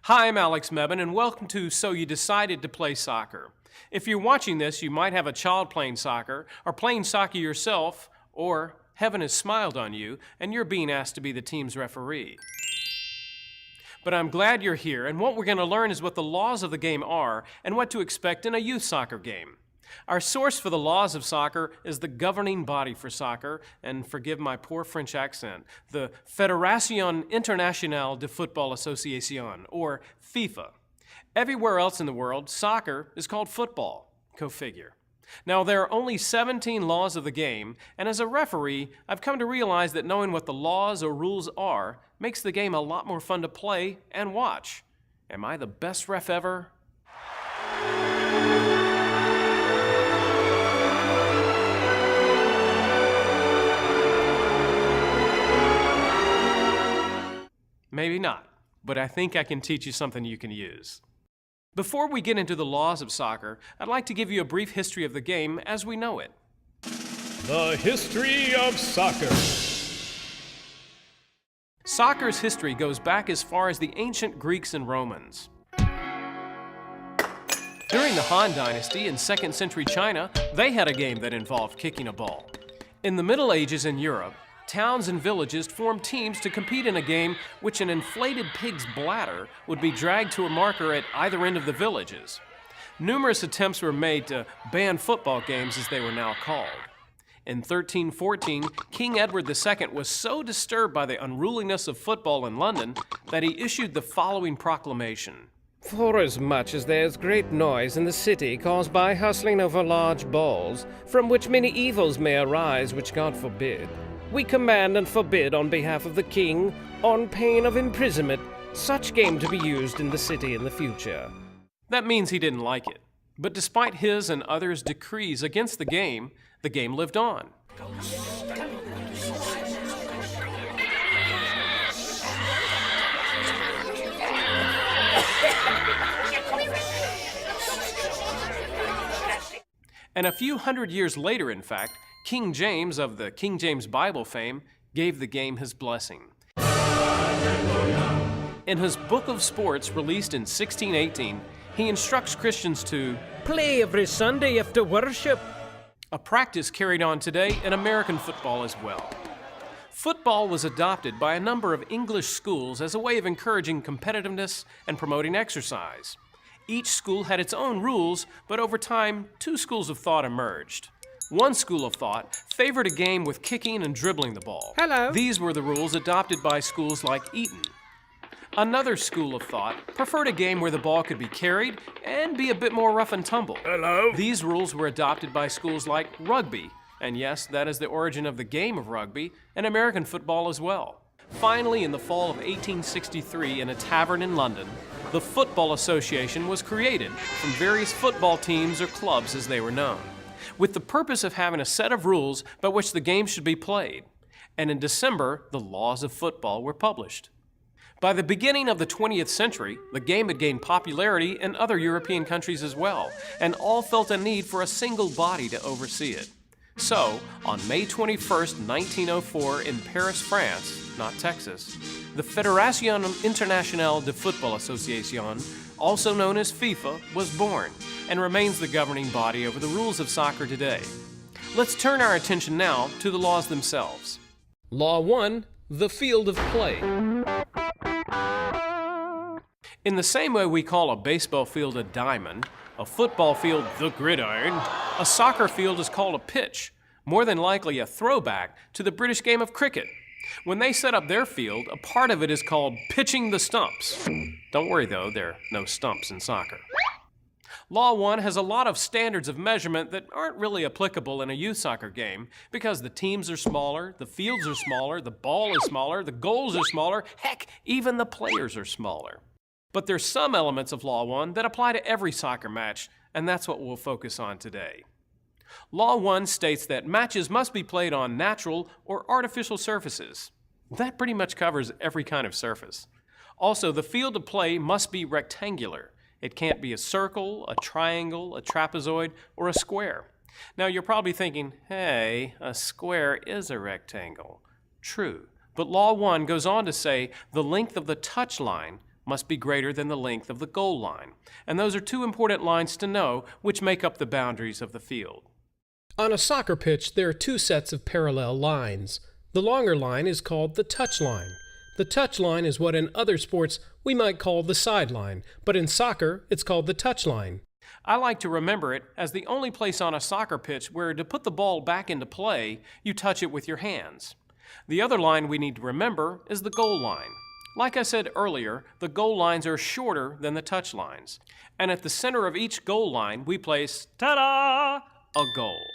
Hi, I'm Alex Mebane, and welcome to So You Decided to Play Soccer. If you're watching this, you might have a child playing soccer, or playing soccer yourself, or heaven has smiled on you, and you're being asked to be the team's referee. But I'm glad you're here, and what we're going to learn is what the laws of the game are, and what to expect in a youth soccer game. Our source for the laws of soccer is the governing body for soccer, and forgive my poor French accent, the Fédération Internationale de Football Association, or FIFA. Everywhere else in the world, soccer is called football. Go figure. Now, there are only 17 laws of the game, and as a referee, I've come to realize that knowing what the laws or rules are makes the game a lot more fun to play and watch. Am I the best ref ever? Maybe not, but I think I can teach you something you can use. Before we get into the laws of soccer, I'd like to give you a brief history of the game as we know it. The history of soccer. Soccer's history goes back as far as the ancient Greeks and Romans. During the Han Dynasty in 2nd century China, they had a game that involved kicking a ball. In the Middle Ages in Europe, towns and villages formed teams to compete in a game which an inflated pig's bladder would be dragged to a marker at either end of the villages. Numerous attempts were made to ban football games, as they were now called. In 1314, King Edward II was so disturbed by the unruliness of football in London that he issued the following proclamation. Forasmuch as there is great noise in the city caused by hustling over large balls, from which many evils may arise which God forbid, we command and forbid on behalf of the king, on pain of imprisonment, such game to be used in the city in the future. That means he didn't like it. But despite his and others' decrees against the game lived on. And a few hundred years later, in fact, King James of the King James Bible fame gave the game his blessing. In his Book of Sports, released in 1618, he instructs Christians to play every Sunday after worship, a practice carried on today in American football as well. Football was adopted by a number of English schools as a way of encouraging competitiveness and promoting exercise. Each school had its own rules, but over time, two schools of thought emerged. One school of thought favored a game with kicking and dribbling the ball. Hello. These were the rules adopted by schools like Eton. Another school of thought preferred a game where the ball could be carried and be a bit more rough and tumble. Hello. These rules were adopted by schools like rugby, and yes, that is the origin of the game of rugby, and American football as well. Finally, in the fall of 1863, in a tavern in London, the Football Association was created from various football teams or clubs as they were known, with the purpose of having a set of rules by which the game should be played. And in December, the laws of football were published. By the beginning of the 20th century, the game had gained popularity in other European countries as well, and all felt a need for a single body to oversee it. So, on May 21st, 1904, in Paris, France, not Texas, the Fédération Internationale de Football Association, also known as FIFA, was born and remains the governing body over the rules of soccer today. Let's turn our attention now to the laws themselves. Law 1, the field of play. In the same way we call a baseball field a diamond, a football field the gridiron, a soccer field is called a pitch, more than likely a throwback to the British game of cricket. When they set up their field, a part of it is called pitching the stumps. Don't worry though, there are no stumps in soccer. Law 1 has a lot of standards of measurement that aren't really applicable in a youth soccer game because the teams are smaller, the fields are smaller, the ball is smaller, the goals are smaller, heck, even the players are smaller. But there's some elements of Law 1 that apply to every soccer match, and that's what we'll focus on today. Law 1 states that matches must be played on natural or artificial surfaces. That pretty much covers every kind of surface. Also, the field of play must be rectangular. It can't be a circle, a triangle, a trapezoid, or a square. Now, you're probably thinking, hey, a square is a rectangle. True, but Law 1 goes on to say the length of the touch line must be greater than the length of the goal line. And those are two important lines to know which make up the boundaries of the field. On a soccer pitch, there are two sets of parallel lines. The longer line is called the touch line. The touch line is what in other sports we might call the sideline, but in soccer it's called the touch line. I like to remember it as the only place on a soccer pitch where to put the ball back into play, you touch it with your hands. The other line we need to remember is the goal line. Like I said earlier, the goal lines are shorter than the touch lines. And at the center of each goal line, we place, ta-da, a goal.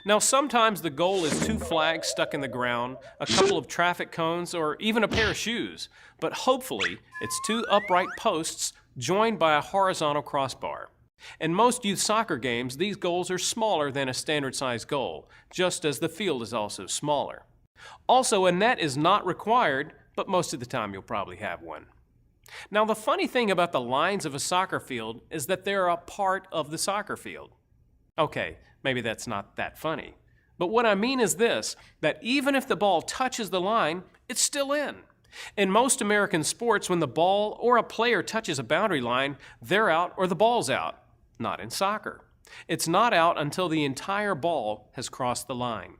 Now sometimes the goal is two flags stuck in the ground, a couple of traffic cones, or even a pair of shoes. But hopefully, it's two upright posts joined by a horizontal crossbar. In most youth soccer games, these goals are smaller than a standard-sized goal, just as the field is also smaller. Also, a net is not required, but most of the time you'll probably have one. Now, the funny thing about the lines of a soccer field is that they're a part of the soccer field. Okay, maybe that's not that funny. But what I mean is this, that even if the ball touches the line, it's still in. In most American sports, when the ball or a player touches a boundary line, they're out or the ball's out. Not in soccer. It's not out until the entire ball has crossed the line.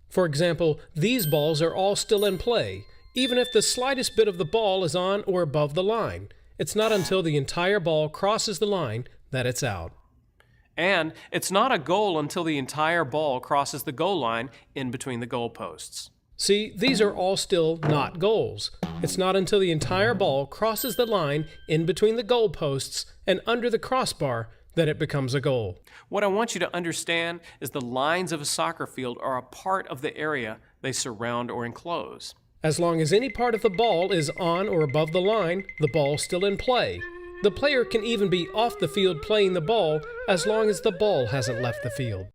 For example, these balls are all still in play, even if the slightest bit of the ball is on or above the line. It's not until the entire ball crosses the line that it's out. And it's not a goal until the entire ball crosses the goal line in between the goalposts. See, these are all still not goals. It's not until the entire ball crosses the line in between the goalposts and under the crossbar that it becomes a goal. What I want you to understand is the lines of a soccer field are a part of the area they surround or enclose. As long as any part of the ball is on or above the line, the ball's still in play. The player can even be off the field playing the ball as long as the ball hasn't left the field.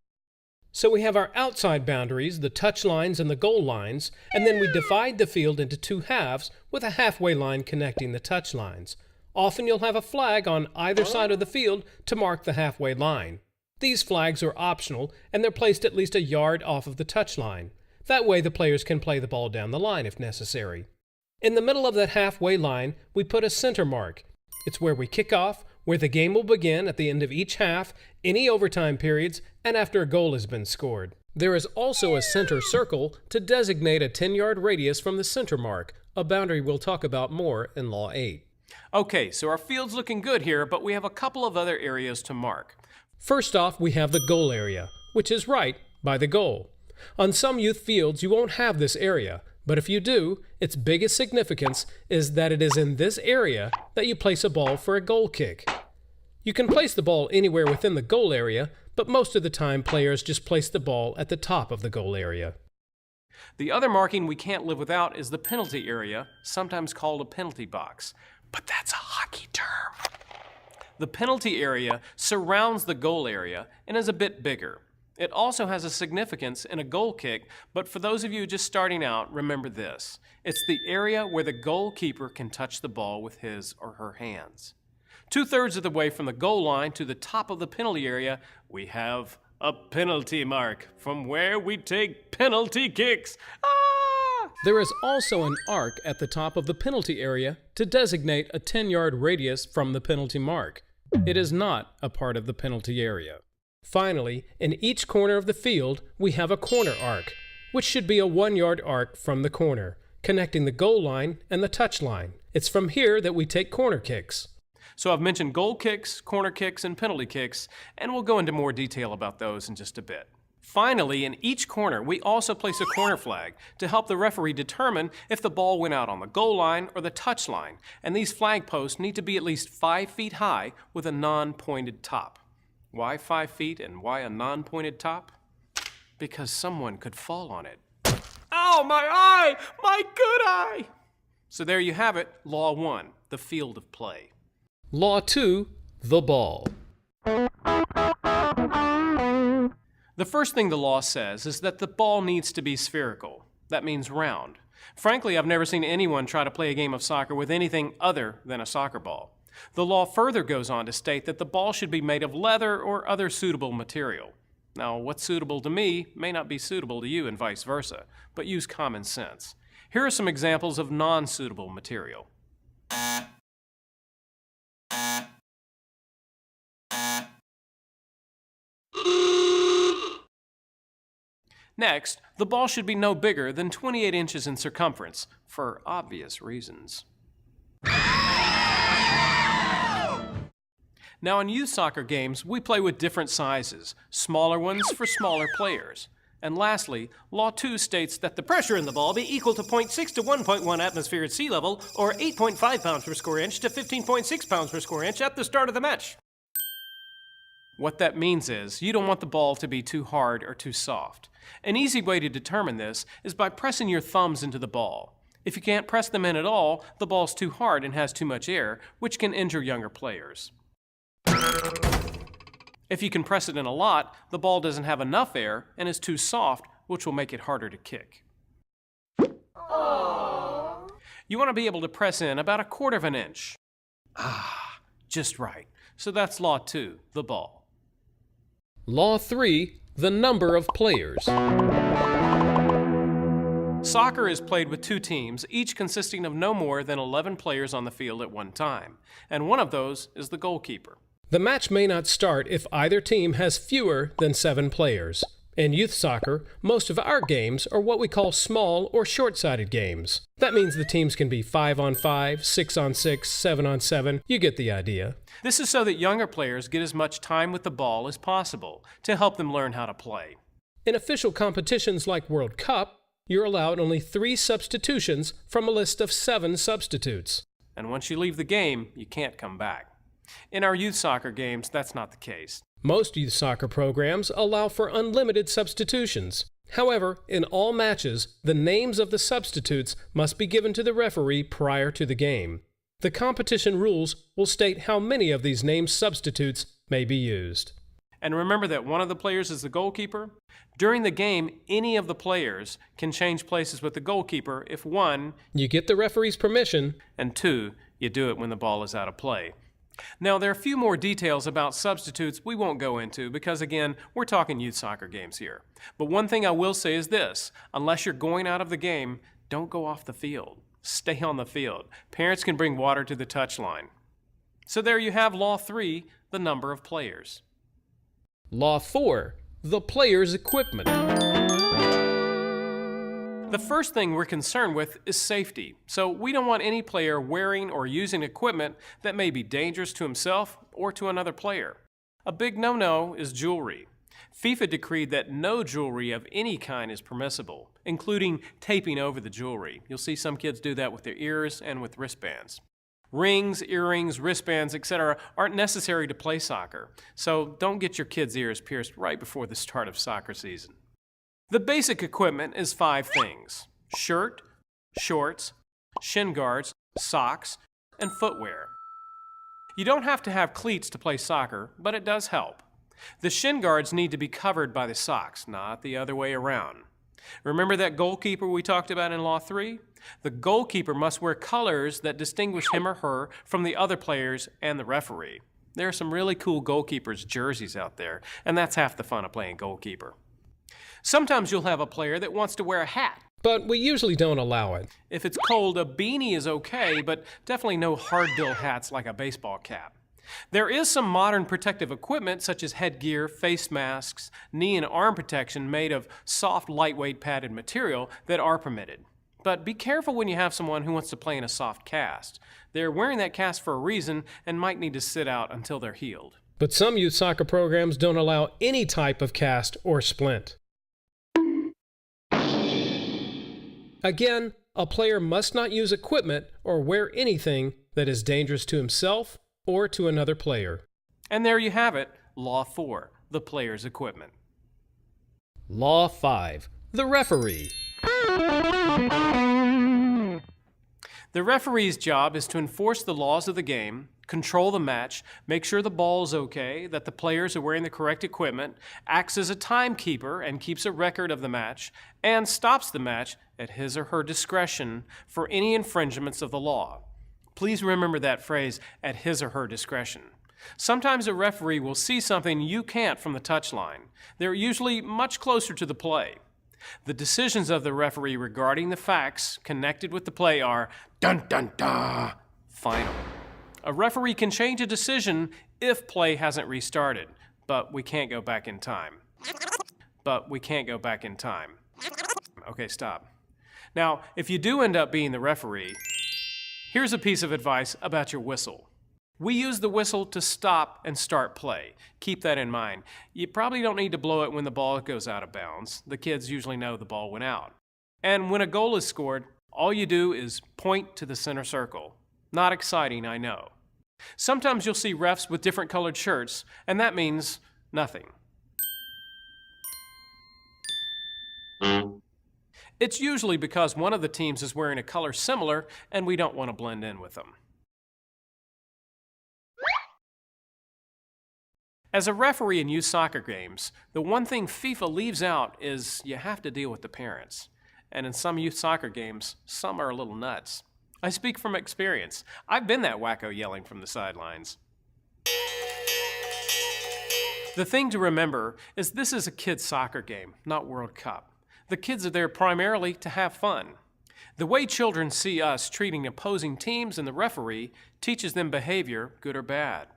So we have our outside boundaries, the touch lines and the goal lines, and then we divide the field into two halves with a halfway line connecting the touch lines. Often you'll have a flag on either side of the field to mark the halfway line. These flags are optional, and they're placed at least a yard off of the touch line. That way the players can play the ball down the line if necessary. In the middle of that halfway line, we put a center mark. It's where we kick off, where the game will begin at the end of each half, any overtime periods, and after a goal has been scored. There is also a center circle to designate a 10-yard radius from the center mark, a boundary we'll talk about more in Law 8. Okay, so our field's looking good here, but we have a couple of other areas to mark. First off, we have the goal area, which is right by the goal. On some youth fields, you won't have this area, but if you do, its biggest significance is that it is in this area that you place a ball for a goal kick. You can place the ball anywhere within the goal area, but most of the time players just place the ball at the top of the goal area. The other marking we can't live without is the penalty area, sometimes called a penalty box. But that's a hockey term. The penalty area surrounds the goal area and is a bit bigger. It also has a significance in a goal kick, but for those of you just starting out, remember this. It's the area where the goalkeeper can touch the ball with his or her hands. 2/3 of the way from the goal line to the top of the penalty area, we have a penalty mark from where we take penalty kicks. There is also an arc at the top of the penalty area to designate a 10-yard radius from the penalty mark. It is not a part of the penalty area. Finally, in each corner of the field, we have a corner arc, which should be a 1-yard arc from the corner, connecting the goal line and the touch line. It's from here that we take corner kicks. So I've mentioned goal kicks, corner kicks, and penalty kicks, and we'll go into more detail about those in just a bit. Finally, in each corner, we also place a corner flag to help the referee determine if the ball went out on the goal line or the touch line, and these flag posts need to be at least 5 feet high with a non-pointed top. Why 5 feet and why a non-pointed top? Because someone could fall on it. Ow, my eye! My good eye! So there you have it, Law 1, the field of play. Law 2, the ball. The first thing the law says is that the ball needs to be spherical. That means round. Frankly, I've never seen anyone try to play a game of soccer with anything other than a soccer ball. The law further goes on to state that the ball should be made of leather or other suitable material. Now, what's suitable to me may not be suitable to you and vice versa, but use common sense. Here are some examples of non-suitable material. Next, the ball should be no bigger than 28 inches in circumference, for obvious reasons. Now in youth soccer games, we play with different sizes, smaller ones for smaller players. And lastly, Law 2 states that the pressure in the ball be equal to 0.6 to 1.1 atmosphere at sea level, or 8.5 pounds per square inch to 15.6 pounds per square inch at the start of the match. What that means is, you don't want the ball to be too hard or too soft. An easy way to determine this is by pressing your thumbs into the ball. If you can't press them in at all, the ball's too hard and has too much air, which can injure younger players. If you can press it in a lot, the ball doesn't have enough air and is too soft, which will make it harder to kick. Aww. You want to be able to press in about 1/4 inch. Just right. So that's Law 2, the ball. Law 3, the number of players. Soccer is played with 2 teams, each consisting of no more than 11 players on the field at one time, and one of those is the goalkeeper. The match may not start if either team has fewer than 7 players. In youth soccer, most of our games are what we call small or short-sided games. That means the teams can be 5-on-5, 6-on-6, 7-on-7. You get the idea. This is so that younger players get as much time with the ball as possible to help them learn how to play. In official competitions like World Cup, you're allowed only 3 substitutions from a list of 7 substitutes. And once you leave the game, you can't come back. In our youth soccer games, that's not the case. Most youth soccer programs allow for unlimited substitutions. However, in all matches, the names of the substitutes must be given to the referee prior to the game. The competition rules will state how many of these named substitutes may be used. And remember that one of the players is the goalkeeper. During the game, any of the players can change places with the goalkeeper if 1, you get the referee's permission, and 2, you do it when the ball is out of play. Now, there are a few more details about substitutes we won't go into because, again, we're talking youth soccer games here. But one thing I will say is this: unless you're going out of the game, don't go off the field. Stay on the field. Parents can bring water to the touchline. So there you have Law 3, the number of players. Law 4, the player's equipment. The first thing we're concerned with is safety, so we don't want any player wearing or using equipment that may be dangerous to himself or to another player. A big no-no is jewelry. FIFA decreed that no jewelry of any kind is permissible, including taping over the jewelry. You'll see some kids do that with their ears and with wristbands. Rings, earrings, wristbands, etc. aren't necessary to play soccer, so don't get your kids' ears pierced right before the start of soccer season. The basic equipment is 5 things: shirt, shorts, shin guards, socks, and footwear. You don't have to have cleats to play soccer, but it does help. The shin guards need to be covered by the socks, not the other way around. Remember that goalkeeper we talked about in Law 3? The goalkeeper must wear colors that distinguish him or her from the other players and the referee. There are some really cool goalkeepers' jerseys out there, and that's half the fun of playing goalkeeper. Sometimes you'll have a player that wants to wear a hat. But we usually don't allow it. If it's cold, a beanie is okay, but definitely no hard-bill hats like a baseball cap. There is some modern protective equipment such as headgear, face masks, knee and arm protection made of soft, lightweight padded material that are permitted. But be careful when you have someone who wants to play in a soft cast. They're wearing that cast for a reason and might need to sit out until they're healed. But some youth soccer programs don't allow any type of cast or splint. Again, a player must not use equipment or wear anything that is dangerous to himself or to another player. And there you have it, Law 4, the player's equipment. Law 5, the referee. The referee's job is to enforce the laws of the game, control the match, make sure the ball is okay, that the players are wearing the correct equipment, acts as a timekeeper and keeps a record of the match, and stops the match at his or her discretion for any infringements of the law. Please remember that phrase, at his or her discretion. Sometimes a referee will see something you can't from the touchline. They're usually much closer to the play. The decisions of the referee regarding the facts connected with the play are dun-dun-dun, final. A referee can change a decision if play hasn't restarted, but we can't go back in time. Okay, stop. Now, if you do end up being the referee, here's a piece of advice about your whistle. We use the whistle to stop and start play. Keep that in mind. You probably don't need to blow it when the ball goes out of bounds. The kids usually know the ball went out. And when a goal is scored, all you do is point to the center circle. Not exciting, I know. Sometimes you'll see refs with different colored shirts, and that means nothing. It's usually because one of the teams is wearing a color similar and we don't want to blend in with them. As a referee in youth soccer games, the one thing FIFA leaves out is you have to deal with the parents. And in some youth soccer games, some are a little nuts. I speak from experience. I've been that wacko yelling from the sidelines. The thing to remember is this is a kids' soccer game, not World Cup. The kids are there primarily to have fun. The way children see us treating opposing teams and the referee teaches them behavior, good or bad.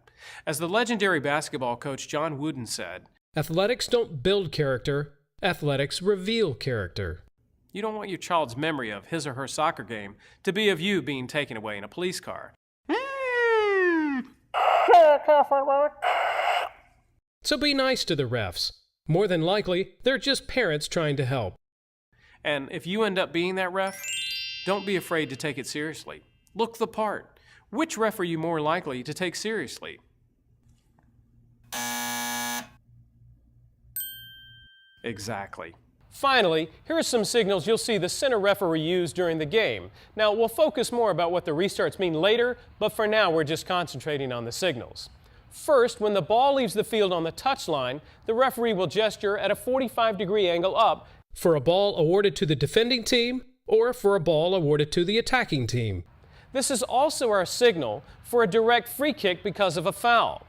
As the legendary basketball coach John Wooden said, "Athletics don't build character, athletics reveal character." you don't want your child's memory of his or her soccer game to be of you being taken away in a police car. So be nice to the refs. More than likely, they're just parents trying to help. And if you end up being that ref, don't be afraid to take it seriously. Look the part. Which ref are you more likely to take seriously? Exactly. Finally, here are some signals you'll see the center referee use during the game. Now, we'll focus more about what the restarts mean later, but for now we're just concentrating on the signals. First, when the ball leaves the field on the touchline, the referee will gesture at a 45-degree angle up For a ball awarded to the defending team or for a ball awarded to the attacking team. This is also our signal for a direct free kick because of a foul.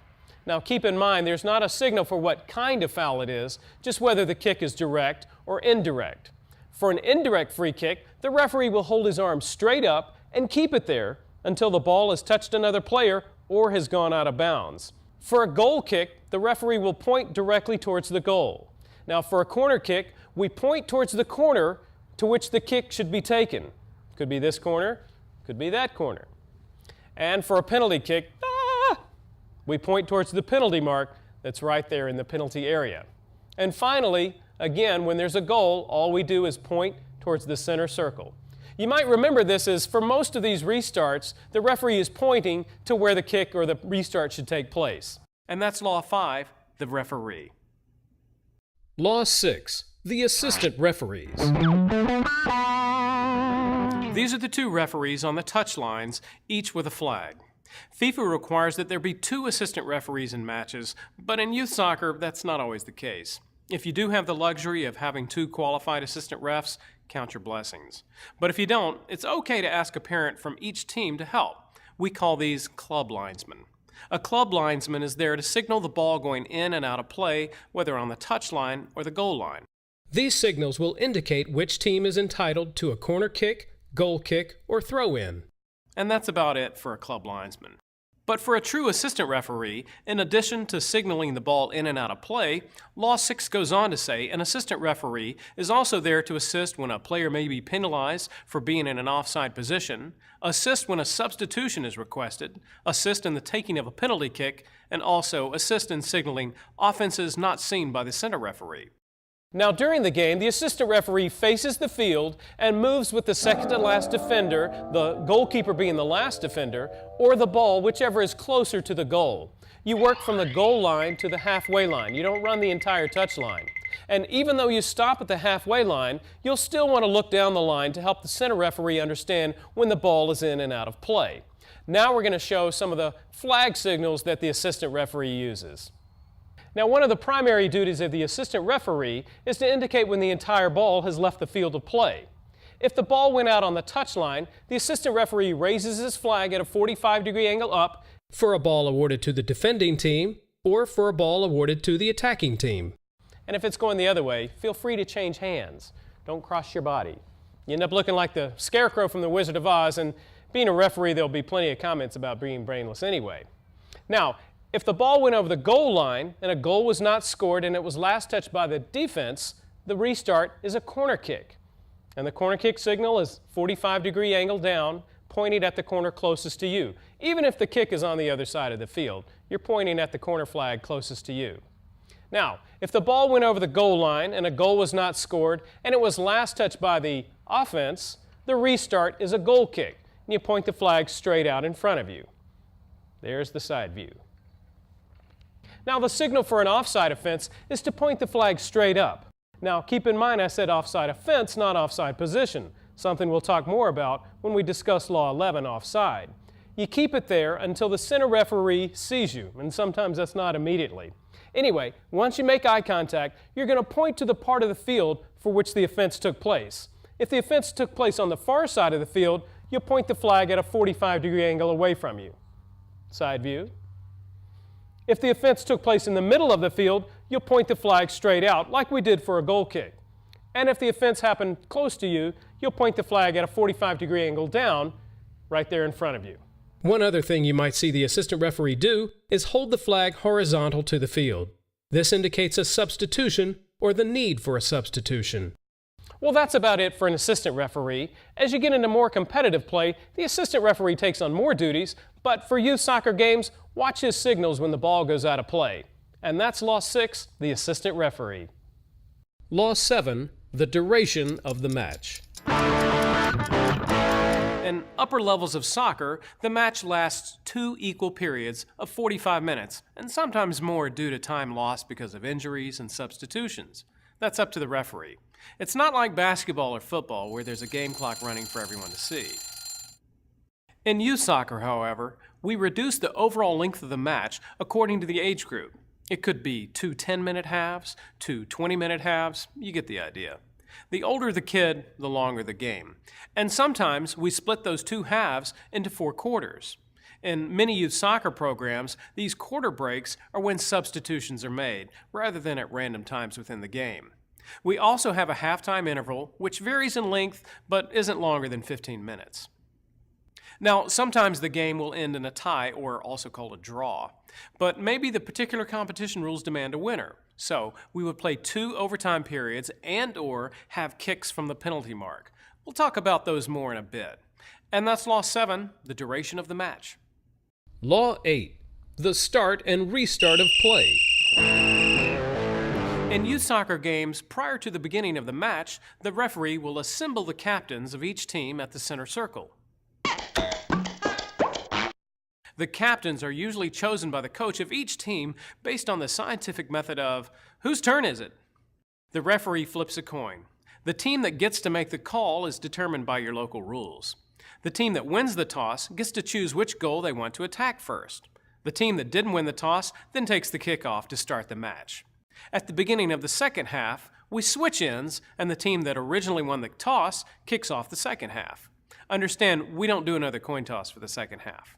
Now keep in mind there's not a signal for what kind of foul it is, just whether the kick is direct or indirect. For an indirect free kick, the referee will hold his arm straight up and keep it there until the ball has touched another player or has gone out of bounds. For a goal kick, the referee will point directly towards the goal. Now for a corner kick, we point towards the corner to which the kick should be taken. Could be this corner, could be that corner. And for a penalty kick, we point towards the penalty mark that's right there in the penalty area. And finally, again, when there's a goal, all we do is point towards the center circle. You might remember this as for most of these restarts, the referee is pointing to where the kick or the restart should take place. And that's Law 5, the referee. Law 6, the assistant referees. These are the two referees on the touchlines, each with a flag. FIFA requires that there be 2 assistant referees in matches, but in youth soccer, that's not always the case. If you do have the luxury of having 2 qualified assistant refs, count your blessings. But if you don't, it's okay to ask a parent from each team to help. We call these club linesmen. A club linesman is there to signal the ball going in and out of play, whether on the touchline or the goal line. These signals will indicate which team is entitled to a corner kick, goal kick, or throw-in. And that's about it for a club linesman. But for a true assistant referee, in addition to signaling the ball in and out of play, Law 6 goes on to say an assistant referee is also there to assist when a player may be penalized for being in an offside position, assist when a substitution is requested, assist in the taking of a penalty kick, and also assist in signaling offenses not seen by the center referee. Now during the game, the assistant referee faces the field and moves with the second to last defender, the goalkeeper being the last defender, or the ball, whichever is closer to the goal. You work from the goal line to the halfway line. You don't run the entire touch line. And even though you stop at the halfway line, you'll still want to look down the line to help the center referee understand when the ball is in and out of play. Now we're going to show some of the flag signals that the assistant referee uses. Now, one of the primary duties of the assistant referee is to indicate when the entire ball has left the field of play. If the ball went out on the touchline, the assistant referee raises his flag at a 45-degree angle up For a ball awarded to the defending team or for a ball awarded to the attacking team. And if it's going the other way, feel free to change hands. Don't cross your body. You end up looking like the Scarecrow from The Wizard of Oz, and Being a referee, there'll be plenty of comments about being brainless anyway. Now, if the ball went over the goal line and a goal was not scored and it was last touched by the defense, the restart is a corner kick. And the corner kick signal is 45-degree angle down, pointing at the corner closest to you. Even if the kick is on the other side of the field, you're pointing at the corner flag closest to you. Now, if the ball went over the goal line and a goal was not scored and it was last touched by the offense, the restart is a goal kick, and you point the flag straight out in front of you. There's the side view. Now, the signal for an offside offense is to point the flag straight up. Now, keep in mind I said offside offense, not offside position, something we'll talk more about when we discuss Law 11, offside. You keep it there until the center referee sees you, and sometimes that's not immediately. Anyway, once you make eye contact, you're going to point to the part of the field for which the offense took place. If the offense took place on the far side of the field, you'll point the flag at a 45-degree angle away from you. Side view. If the offense took place in the middle of the field, you'll point the flag straight out, like we did for a goal kick. And if the offense happened close to you, you'll point the flag at a 45-degree angle down, right there in front of you. One other thing you might see the assistant referee do is hold the flag horizontal to the field. This indicates a substitution or the need for a substitution. Well, that's about it for an assistant referee. As you get into more competitive play, the assistant referee takes on more duties, but for youth soccer games, watch his signals when the ball goes out of play. And that's Law 6, the assistant referee. Law 7, the duration of the match. In upper levels of soccer, the match lasts 2 equal periods of 45 minutes, and sometimes more due to time lost because of injuries and substitutions. That's up to the referee. It's not like basketball or football where there's a game clock running for everyone to see. In youth soccer, however, we reduce the overall length of the match according to the age group. It could be 2 10-minute halves, 2 20-minute halves, you get the idea. The older the kid, the longer the game. And sometimes we split those 2 halves into 4 quarters. In many youth soccer programs, these quarter breaks are when substitutions are made, rather than at random times within the game. We also have a halftime interval, which varies in length, but isn't longer than 15 minutes. Now, sometimes the game will end in a tie, or also called a draw, but maybe the particular competition rules demand a winner. So we would play 2 overtime periods and/or have kicks from the penalty mark. We'll talk about those more in a bit. And that's Law 7, the duration of the match. Law 8, the start and restart of play. In youth soccer games, prior to the beginning of the match, the referee will assemble the captains of each team at the center circle. The captains are usually chosen by the coach of each team based on the scientific method of, whose turn is it? The referee flips a coin. The team that gets to make the call is determined by your local rules. The team that wins the toss gets to choose which goal they want to attack first. The team that didn't win the toss then takes the kickoff to start the match. At the beginning of the second half, we switch ends, and the team that originally won the toss kicks off the second half. Understand, we don't do another coin toss for the second half.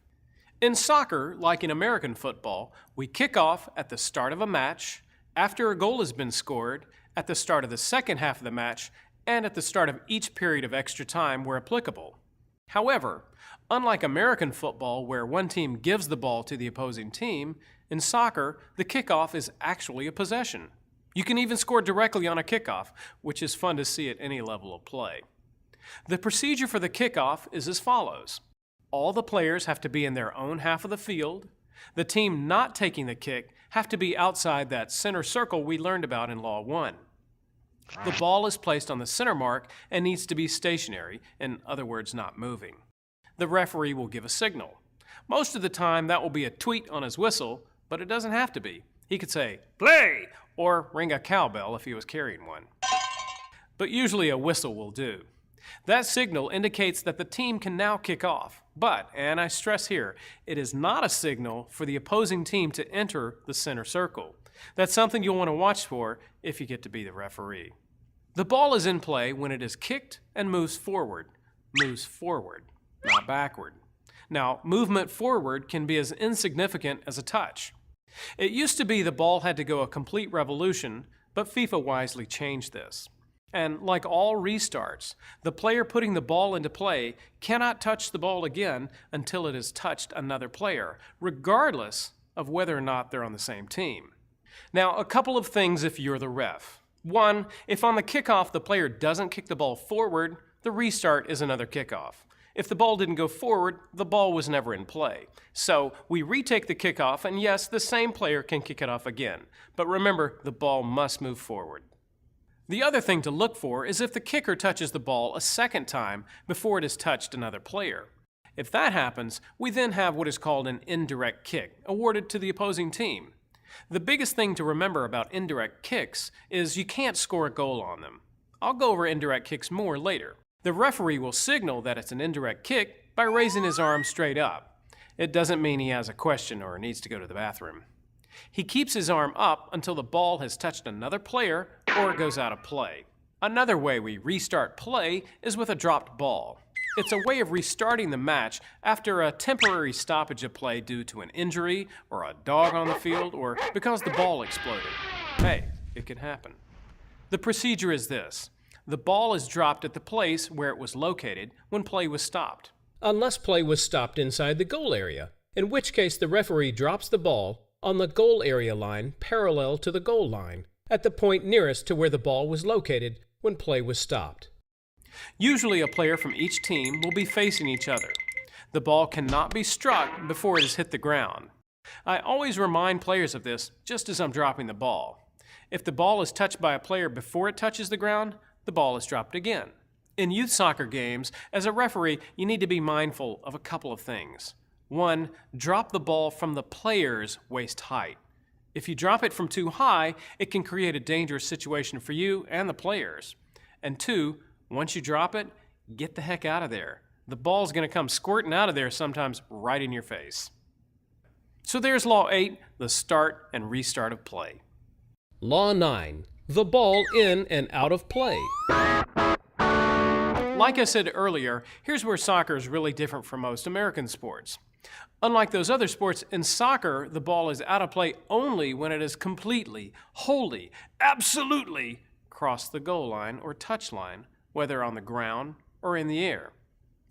In soccer, like in American football, we kick off at the start of a match, after a goal has been scored, at the start of the second half of the match, and at the start of each period of extra time where applicable. However, unlike American football where one team gives the ball to the opposing team, in soccer, the kickoff is actually a possession. You can even score directly on a kickoff, which is fun to see at any level of play. The procedure for the kickoff is as follows. All the players have to be in their own half of the field. The team not taking the kick have to be outside that center circle we learned about in Law 1. The ball is placed on the center mark and needs to be stationary, in other words, not moving. The referee will give a signal. Most of the time that will be a tweet on his whistle, but it doesn't have to be. He could say, "Play!" or ring a cowbell if he was carrying one. But usually a whistle will do. That signal indicates that the team can now kick off. But, and I stress here, it is not a signal for the opposing team to enter the center circle. That's something you'll want to watch for if you get to be the referee. The ball is in play when it is kicked and moves forward. Moves forward, not backward. Now, movement forward can be as insignificant as a touch. It used to be the ball had to go a complete revolution, but FIFA wisely changed this. And like all restarts, the player putting the ball into play cannot touch the ball again until it has touched another player, regardless of whether or not they're on the same team. Now, a couple of things if you're the ref. One, if on the kickoff the player doesn't kick the ball forward, the restart is another kickoff. If the ball didn't go forward, the ball was never in play. So we retake the kickoff, and yes, the same player can kick it off again. But remember, the ball must move forward. The other thing to look for is if the kicker touches the ball a second time before it has touched another player. If that happens, we then have what is called an indirect kick, awarded to the opposing team. The biggest thing to remember about indirect kicks is you can't score a goal on them. I'll go over indirect kicks more later. The referee will signal that it's an indirect kick by raising his arm straight up. It doesn't mean he has a question or needs to go to the bathroom. He keeps his arm up until the ball has touched another player or it goes out of play. Another way we restart play is with a dropped ball. It's a way of restarting the match after a temporary stoppage of play due to an injury or a dog on the field or because the ball exploded. Hey, it can happen. The procedure is this. The ball is dropped at the place where it was located when play was stopped. Unless play was stopped inside the goal area, in which case the referee drops the ball on the goal area line parallel to the goal line, at the point nearest to where the ball was located when play was stopped. Usually a player from each team will be facing each other. The ball cannot be struck before it has hit the ground. I always remind players of this just as I'm dropping the ball. If the ball is touched by a player before it touches the ground, the ball is dropped again. In youth soccer games, as a referee, you need to be mindful of a couple of things. One, drop the ball from the player's waist height. If you drop it from too high, it can create a dangerous situation for you and the players. And two, once you drop it, get the heck out of there. The ball's going to come squirting out of there sometimes right in your face. So there's Law 8, the start and restart of play. Law 9. The ball in and out of play. Like I said earlier, here's where soccer is really different from most American sports. Unlike those other sports, in soccer, the ball is out of play only when it has completely, wholly, absolutely crossed the goal line or touch line, whether on the ground or in the air.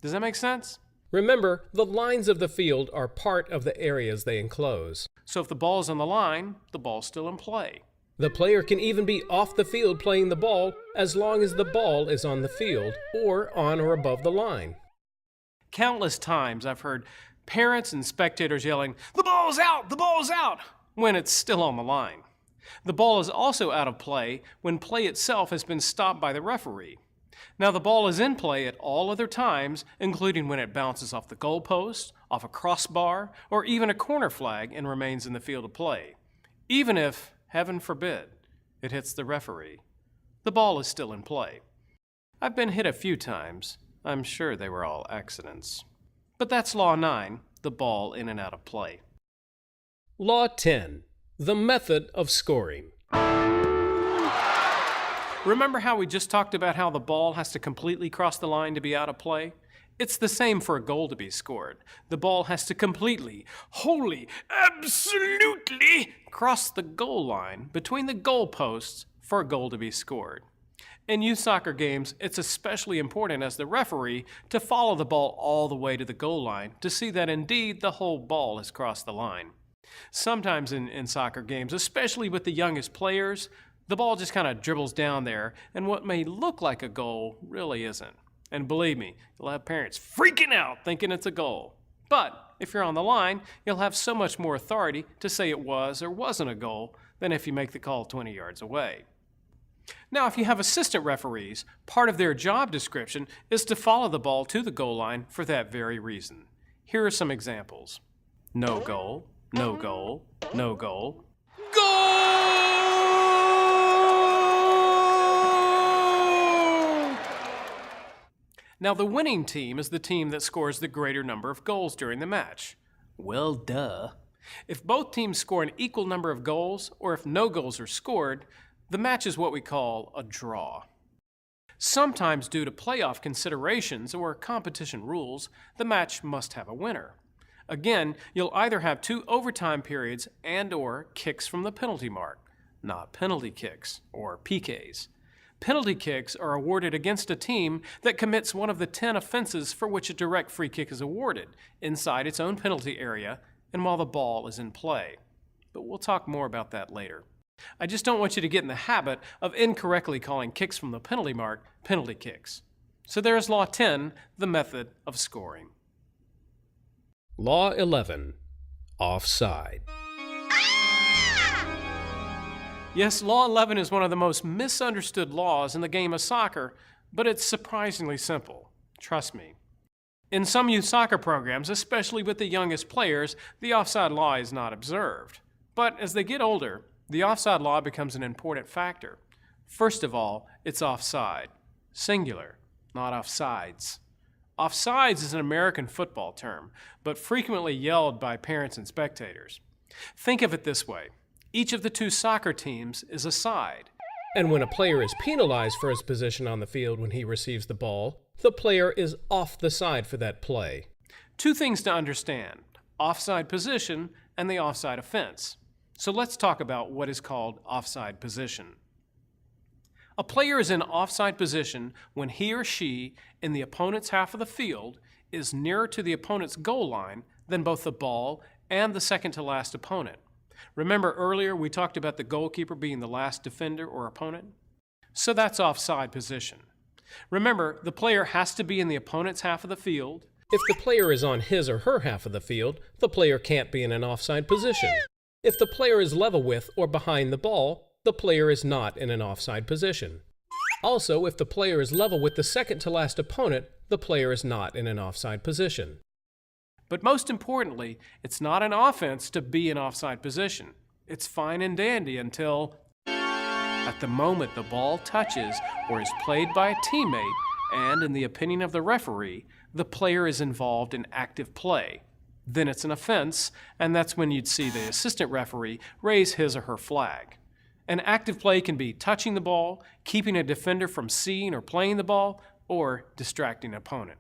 Does that make sense? Remember, the lines of the field are part of the areas they enclose. So if the ball is on the line, the ball's still in play. The player can even be off the field playing the ball as long as the ball is on the field or on or above the line. Countless times I've heard parents and spectators yelling, "The ball's out! The ball's out!" when it's still on the line. The ball is also out of play when play itself has been stopped by the referee. Now the ball is in play at all other times, including when it bounces off the goalpost, off a crossbar, or even a corner flag and remains in the field of play. Even if, heaven forbid, it hits the referee, the ball is still in play. I've been hit a few times. I'm sure they were all accidents. But that's Law 9, the ball in and out of play. Law 10. The method of scoring. Remember how we just talked about how the ball has to completely cross the line to be out of play? It's the same for a goal to be scored. The ball has to completely, wholly, absolutely cross the goal line between the goal posts for a goal to be scored. In youth soccer games, it's especially important as the referee to follow the ball all the way to the goal line to see that indeed the whole ball has crossed the line. Sometimes in soccer games, especially with the youngest players, the ball just kind of dribbles down there, and what may look like a goal really isn't. And believe me, you'll have parents freaking out thinking it's a goal. But if you're on the line, you'll have so much more authority to say it was or wasn't a goal than if you make the call 20 yards away. Now, if you have assistant referees, part of their job description is to follow the ball to the goal line for that very reason. Here are some examples. No goal, no goal, no goal. Goal! Now, the winning team is the team that scores the greater number of goals during the match. Well, duh. If both teams score an equal number of goals, or if no goals are scored, the match is what we call a draw. Sometimes, due to playoff considerations or competition rules, the match must have a winner. Again, you'll either have 2 overtime periods and/or kicks from the penalty mark, not penalty kicks, or PKs. Penalty kicks are awarded against a team that commits one of the 10 offenses for which a direct free kick is awarded, inside its own penalty area and while the ball is in play. But we'll talk more about that later. I just don't want you to get in the habit of incorrectly calling kicks from the penalty mark penalty kicks. So there is Law 10, the method of scoring. Law 11. Offside. Yes, Law 11 is one of the most misunderstood laws in the game of soccer, but it's surprisingly simple. Trust me. In some youth soccer programs, especially with the youngest players, the offside law is not observed. But as they get older, the offside law becomes an important factor. First of all, it's offside. Singular, not offsides. Offsides is an American football term, but frequently yelled by parents and spectators. Think of it this way. Each of the two soccer teams is a side. And when a player is penalized for his position on the field when he receives the ball, the player is off the side for that play. Two things to understand: offside position and the offside offense. So let's talk about what is called offside position. A player is in offside position when he or she, in the opponent's half of the field, is nearer to the opponent's goal line than both the ball and the second to last opponent. Remember earlier we talked about the goalkeeper being the last defender or opponent? So that's offside position. Remember, the player has to be in the opponent's half of the field. If the player is on his or her half of the field, the player can't be in an offside position. If the player is level with or behind the ball, the player is not in an offside position. Also, if the player is level with the second to last opponent, the player is not in an offside position. But most importantly, it's not an offense to be in offside position. It's fine and dandy until, at the moment the ball touches or is played by a teammate, and in the opinion of the referee, the player is involved in active play. Then it's an offense, and that's when you'd see the assistant referee raise his or her flag. An active play can be touching the ball, keeping a defender from seeing or playing the ball, or distracting an opponent.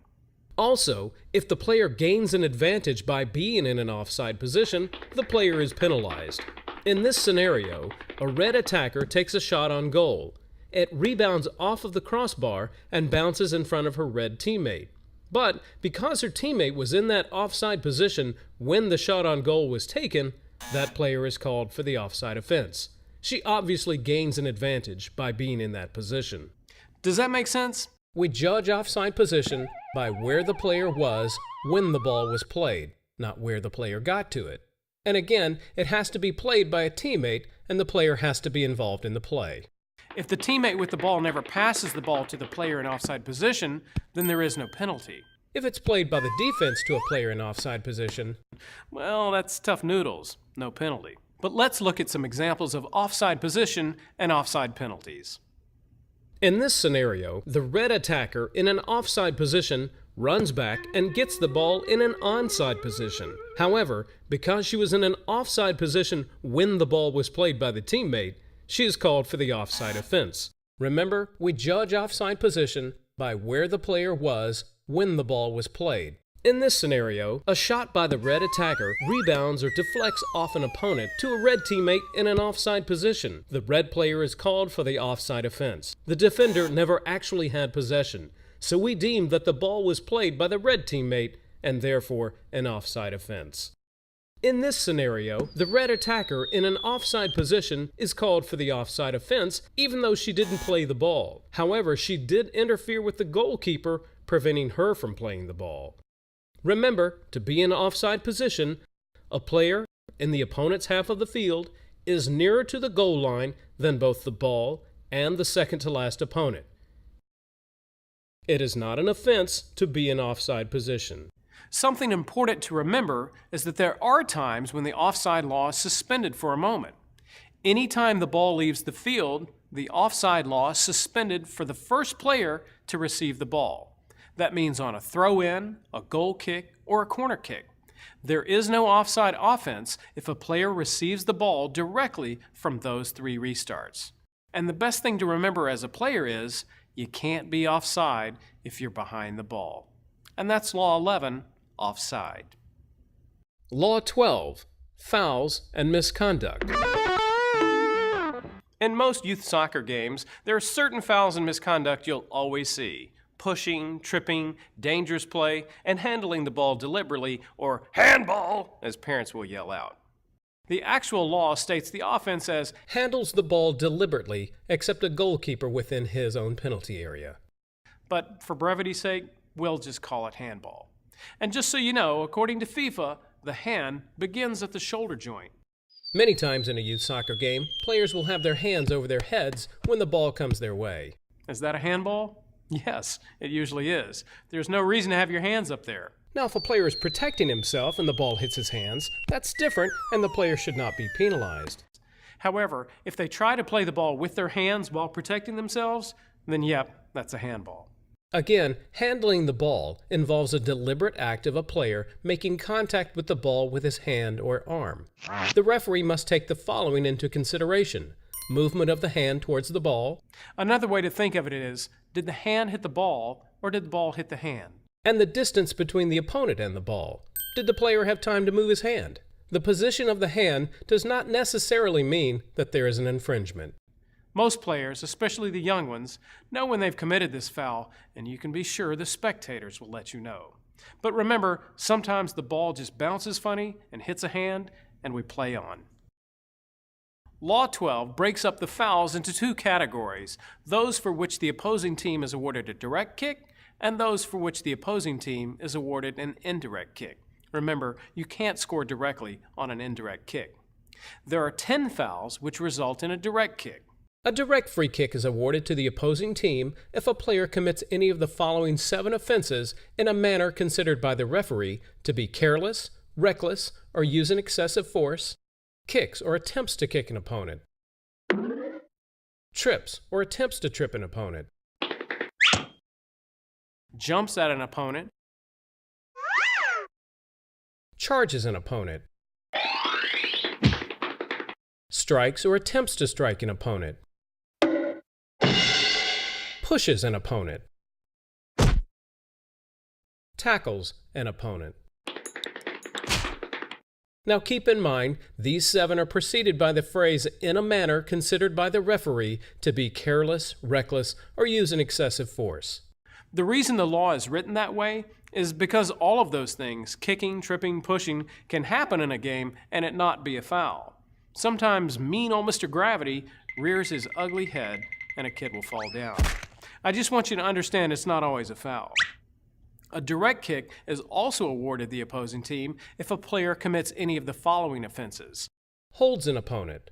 Also, if the player gains an advantage by being in an offside position, the player is penalized. In this scenario, a red attacker takes a shot on goal. It rebounds off of the crossbar and bounces in front of her red teammate. But because her teammate was in that offside position when the shot on goal was taken, that player is called for the offside offense. She obviously gains an advantage by being in that position. Does that make sense? We judge offside position by where the player was when the ball was played, not where the player got to it. And again, it has to be played by a teammate, and the player has to be involved in the play. If the teammate with the ball never passes the ball to the player in offside position, then there is no penalty. If it's played by the defense to a player in offside position, Well, that's tough noodles. No penalty. But let's look at some examples of offside position and offside penalties. in this scenario, the red attacker in an offside position runs back and gets the ball in an onside position. However, because she was in an offside position when the ball was played by the teammate, she is called for the offside offense. Remember, we judge offside position by where the player was when the ball was played. In this scenario, a shot by the red attacker rebounds or deflects off an opponent to a red teammate in an offside position. The red player is called for the offside offense. The defender never actually had possession, so we deem that the ball was played by the red teammate and therefore an offside offense. In this scenario, the red attacker in an offside position is called for the offside offense even though she didn't play the ball. However, she did interfere with the goalkeeper, preventing her from playing the ball. Remember, to be in offside position, a player in the opponent's half of the field is nearer to the goal line than both the ball and the second-to-last opponent. It is not an offense to be in offside position. Something important to remember is that there are times when the offside law is suspended for a moment. Anytime the ball leaves the field, the offside law is suspended for the first player to receive the ball. That means on a throw-in, a goal kick, or a corner kick. There is no offside offense if a player receives the ball directly from those three restarts. And the best thing to remember as a player is you can't be offside if you're behind the ball. And that's Law 11, offside. Law 12, fouls and misconduct. In most youth soccer games, there are certain fouls and misconduct you'll always see. Pushing, tripping, dangerous play, and handling the ball deliberately, or handball, as parents will yell out. The actual law states the offense as handles the ball deliberately, except a goalkeeper within his own penalty area. But for brevity's sake, we'll just call it handball. And just so you know, according to FIFA, the hand begins at the shoulder joint. Many times in a youth soccer game, players will have their hands over their heads when the ball comes their way. Is that a handball? Yes, it usually is. There's no reason to have your hands up there. Now, if a player is protecting himself and the ball hits his hands, that's different and the player should not be penalized. However, if they try to play the ball with their hands while protecting themselves, then yep, that's a handball. Again, handling the ball involves a deliberate act of a player making contact with the ball with his hand or arm. The referee must take the following into consideration: movement of the hand towards the ball. Another way to think of it is, did the hand hit the ball or did the ball hit the hand? And the distance between the opponent and the ball. Did the player have time to move his hand? The position of the hand does not necessarily mean that there is an infringement. Most players, especially the young ones, know when they've committed this foul, and you can be sure the spectators will let you know. But remember, sometimes the ball just bounces funny and hits a hand, and we play on. Law 12 breaks up the fouls into two categories: those for which the opposing team is awarded a direct kick, and those for which the opposing team is awarded an indirect kick. Remember, you can't score directly on an indirect kick. There are 10 fouls which result in a direct kick. A direct free kick is awarded to the opposing team if a player commits any of the following 7 offenses in a manner considered by the referee to be careless, reckless, or using excessive force, kicks or attempts to kick an opponent, trips or attempts to trip an opponent, Jumps at an opponent, charges an opponent, strikes or attempts to strike an opponent, pushes an opponent, tackles an opponent. Now keep in mind, these 7 are preceded by the phrase in a manner considered by the referee to be careless, reckless, or use an excessive force. The reason the law is written that way is because all of those things, kicking, tripping, pushing, can happen in a game and it not be a foul. Sometimes mean old Mr. Gravity rears his ugly head and a kid will fall down. I just want you to understand it's not always a foul. A direct kick is also awarded the opposing team if a player commits any of the following offenses: Holds an opponent,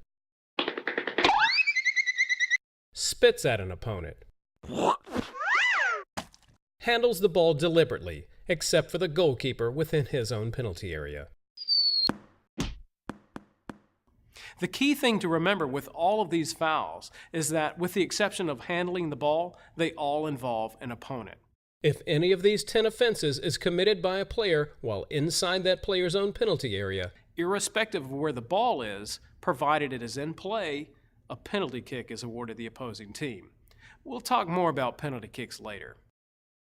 spits at an opponent, handles the ball deliberately, except for the goalkeeper within his own penalty area. The key thing to remember with all of these fouls is that, with the exception of handling the ball, they all involve an opponent. If any of these 10 offenses is committed by a player while inside that player's own penalty area, Irrespective of where the ball is, provided it is in play, a penalty kick is awarded the opposing team. We'll talk more about penalty kicks later.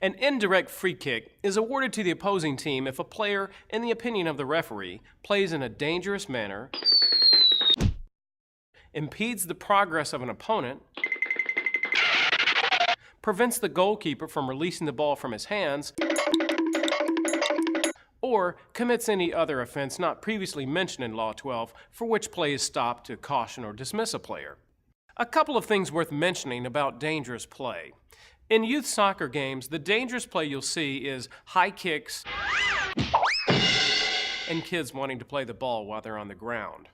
An indirect free kick is awarded to the opposing team if a player, in the opinion of the referee, plays in a dangerous manner, impedes the progress of an opponent, prevents the goalkeeper from releasing the ball from his hands, or commits any other offense not previously mentioned in Law 12 for which play is stopped to caution or dismiss a player. A couple of things worth mentioning about dangerous play. In youth soccer games, the dangerous play you'll see is high kicks and kids wanting to play the ball while they're on the ground.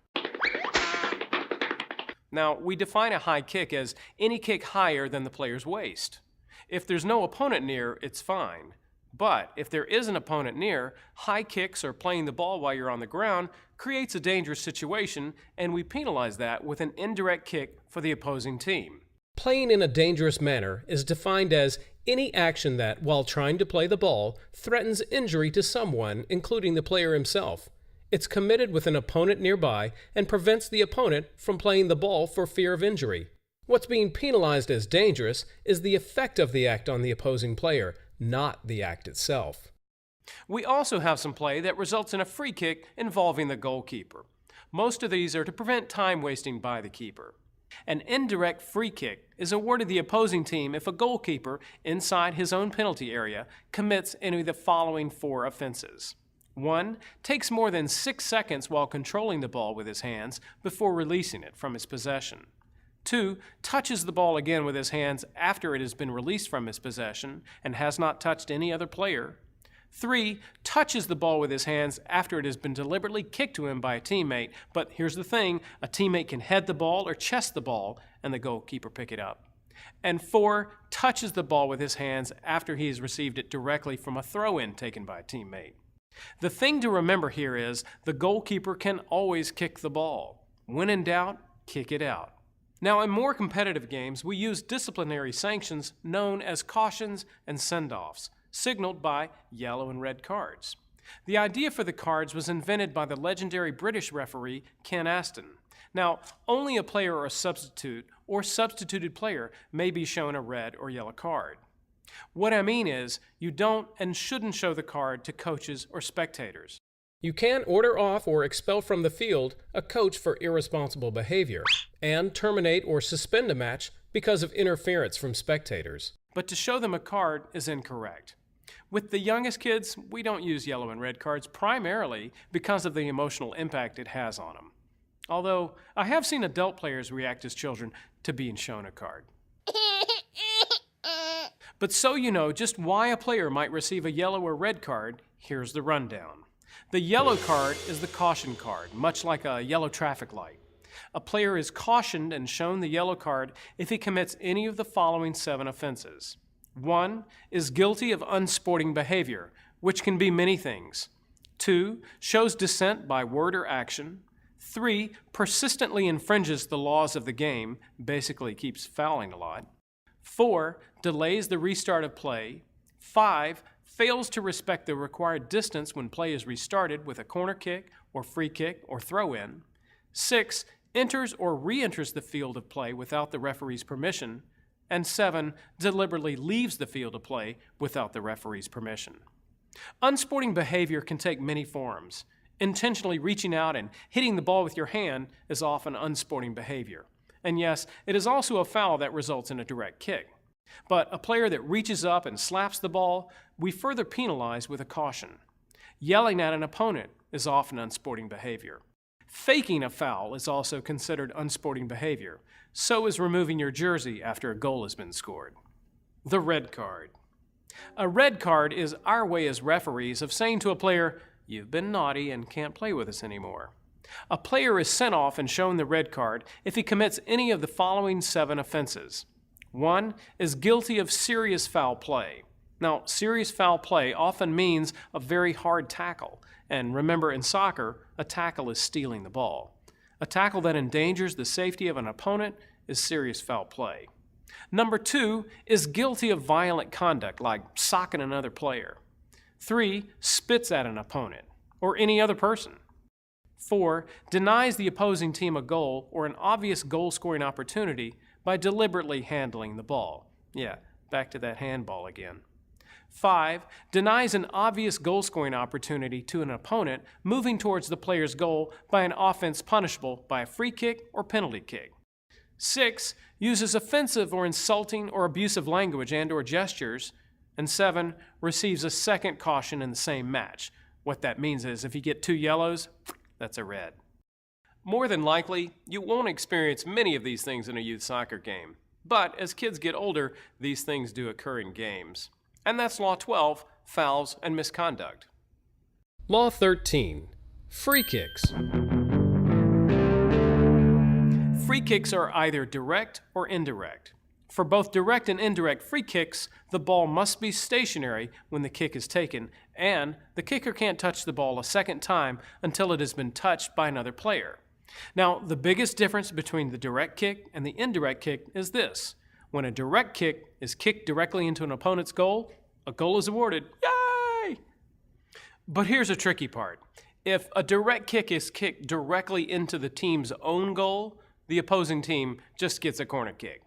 Now, we define a high kick as any kick higher than the player's waist. If there's no opponent near, it's fine. But if there is an opponent near, high kicks or playing the ball while you're on the ground creates a dangerous situation, and we penalize that with an indirect kick for the opposing team. playing in a dangerous manner is defined as any action that, while trying to play the ball, threatens injury to someone, including the player himself. It's committed with an opponent nearby and prevents the opponent from playing the ball for fear of injury. What's being penalized as dangerous is the effect of the act on the opposing player, not the act itself. We also have some play that results in a free kick involving the goalkeeper. Most of these are to prevent time wasting by the keeper. An indirect free kick is awarded the opposing team if a goalkeeper inside his own penalty area commits any of the following 4 offenses. 1. Takes more than 6 seconds while controlling the ball with his hands before releasing it from his possession. 2. Touches the ball again with his hands after it has been released from his possession and has not touched any other player. 3. Touches the ball with his hands after it has been deliberately kicked to him by a teammate, but here's the thing, a teammate can head the ball or chest the ball and the goalkeeper pick it up. And 4. Touches the ball with his hands after he has received it directly from a throw-in taken by a teammate. The thing to remember here is the goalkeeper can always kick the ball. When in doubt, kick it out. Now, in more competitive games, we use disciplinary sanctions known as cautions and send-offs, signaled by yellow and red cards. The idea for the cards was invented by the legendary British referee Ken Aston. Now, only a player or a substitute or substituted player may be shown a red or yellow card. What I mean is, you don't and shouldn't show the card to coaches or spectators. You can order off or expel from the field a coach for irresponsible behavior and terminate or suspend a match because of interference from spectators. But to show them a card is incorrect. With the youngest kids, we don't use yellow and red cards primarily because of the emotional impact it has on them. Although, I have seen adult players react as children to being shown a card. But so you know just why a player might receive a yellow or red card, here's the rundown. The yellow card is the caution card, much like a yellow traffic light. A player is cautioned and shown the yellow card if he commits any of the following 7 offenses. 1. Is guilty of unsporting behavior, which can be many things. 2. Shows dissent by word or action. 3. Persistently infringes the laws of the game, basically keeps fouling a lot. 4. Delays the restart of play. 5. Fails to respect the required distance when play is restarted with a corner kick or free kick or throw-in. 6. Enters or re-enters the field of play without the referee's permission. And 7. Deliberately leaves the field of play without the referee's permission. Unsporting behavior can take many forms. Intentionally reaching out and hitting the ball with your hand is often unsporting behavior. And yes, it is also a foul that results in a direct kick. But a player that reaches up and slaps the ball, we further penalize with a caution. Yelling at an opponent is often unsporting behavior. Faking a foul is also considered unsporting behavior. So is removing your jersey after a goal has been scored. The red card. A red card is our way as referees of saying to a player, "You've been naughty and can't play with us anymore." A player is sent off and shown the red card if he commits any of the following 7 offenses. 1. Is guilty of serious foul play. Now, serious foul play often means a very hard tackle, and remember in soccer, a tackle is stealing the ball. A tackle that endangers the safety of an opponent is serious foul play. Number 2 is guilty of violent conduct, like socking another player. 3. Spits at an opponent, or any other person. 4. Denies the opposing team a goal or an obvious goal-scoring opportunity by deliberately handling the ball. Yeah, back to that handball again. 5. Denies an obvious goal-scoring opportunity to an opponent moving towards the player's goal by an offense punishable by a free kick or penalty kick. 6. Uses offensive or insulting or abusive language and/or gestures. And 7. Receives a second caution in the same match. What that means is if you get 2 yellows, that's a red. More than likely, you won't experience many of these things in a youth soccer game. But as kids get older, these things do occur in games. And that's Law 12, Fouls and Misconduct. Law 13. Free kicks. Free kicks are either direct or indirect. For both direct and indirect free kicks, the ball must be stationary when the kick is taken, and the kicker can't touch the ball a second time until it has been touched by another player. Now, the biggest difference between the direct kick and the indirect kick is this. When a direct kick is kicked directly into an opponent's goal, a goal is awarded. Yay! But here's a tricky part. If a direct kick is kicked directly into the team's own goal, the opposing team just gets a corner kick.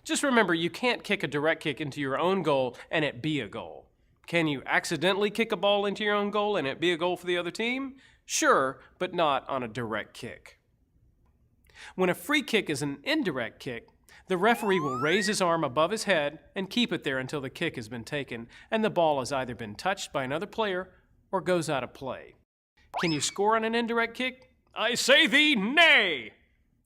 Just remember, you can't kick a direct kick into your own goal and it be a goal. Can you accidentally kick a ball into your own goal and it be a goal for the other team? Sure, but not on a direct kick. When a free kick is an indirect kick, the referee will raise his arm above his head and keep it there until the kick has been taken and the ball has either been touched by another player or goes out of play. Can you score on an indirect kick? I say thee nay!